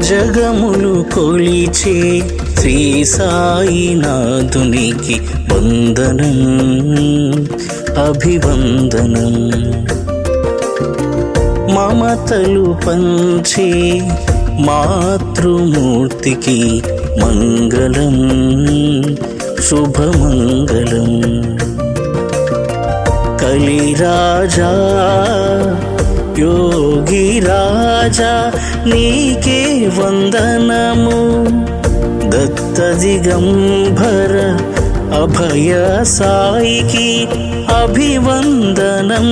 జగములు కొలిచే శ్రీ సాయినాథునికి వందనం అభివందనం. మమతలు పంచే మాతృమూర్తికి మంగళం శుభమంగళం. కలిరాజా యోగి రాజా నీకే వందనము. దత్త దిగంబర అభయ సాయికి అభివందనం.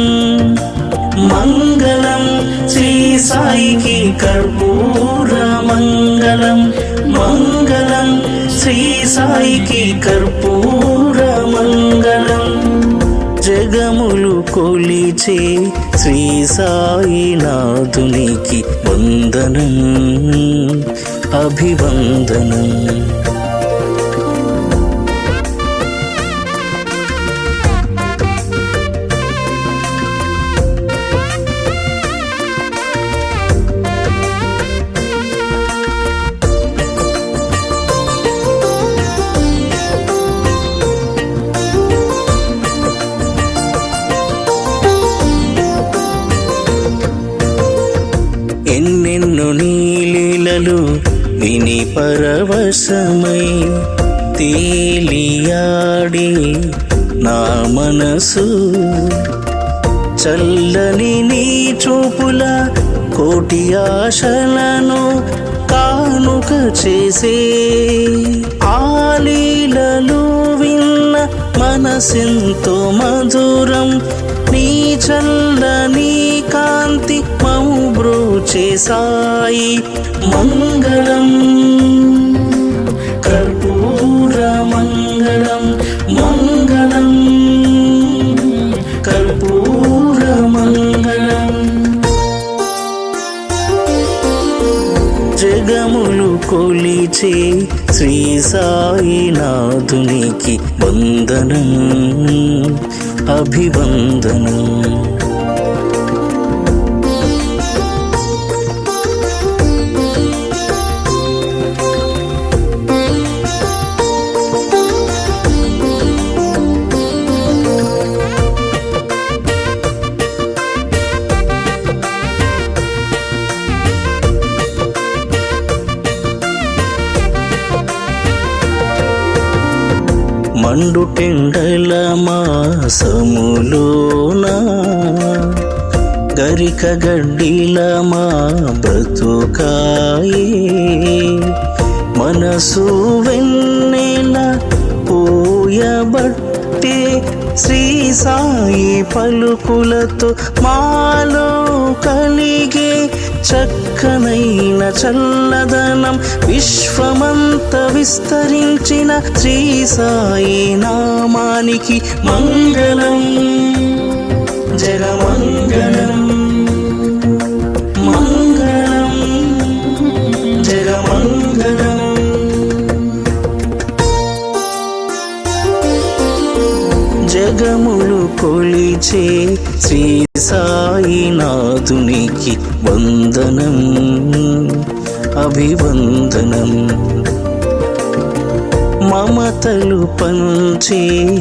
మంగళం శ్రీ సాయికి కర్పూర మంగళం. మంగళం శ్రీ సాయికి కర్పూర మంగళం. జగములు కొలిచే శ్రీ సాయినాథునికి వందనం అభివందనం. ఎన్నెన్నో నీలీలలు విని పరవశమై తేలియాడి నా మనసు. చల్లని నీ చూపుల కోటి ఆశలను కానుక చేసే. ఆలీలలు విన్న మనసెంతో మధురం. నీ చల్లని కాంతి మము బ్రోచే సాయి. మంగళం కర్పూర మంగళం. మంగళం కర్పూర మంగళం. జగములు కొలిచే శ్రీ సాయినాథునికి వందనం అభివందనం. మండుటెండల మాసములోన గరిక గడ్డిల మా బ్రతుకాయే. మనసు వెన్నెల పోయబట్టే శ్రీ సాయి పలుకులతో మాలో కలిగే చక్కనైన చల్లదనం. విశ్వమంత విస్తరించిన శ్రీ సాయి నామానికి మంగళం జగమంగళం. మంగళం జగమంగళం. జగములు కొలిచే శ్రీ సాయినాథునికి వందనం అభివందనం. మమతలు పంచే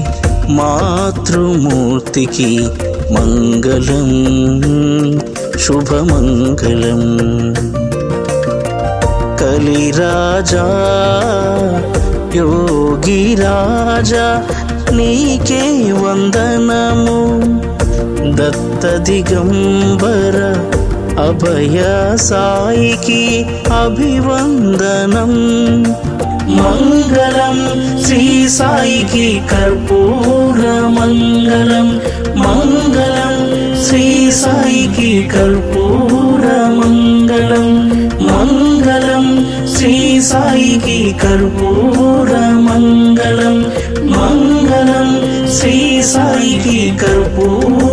మాతృమూర్తికి మంగళం శుభమంగళం. కలిరాజా యోగి రాజా నీకే వందనము. దత్త దిగంబర అభయ సాయికి అభివందనం. మంగళం శ్రీ సాయికి కర్పూర మంగళం. మంగళం శ్రీ సాయికి కర్పూర మంగళం. సాయికి కర్పూర మంగళం మంగళం శ్రీ సాయికి కర్పూర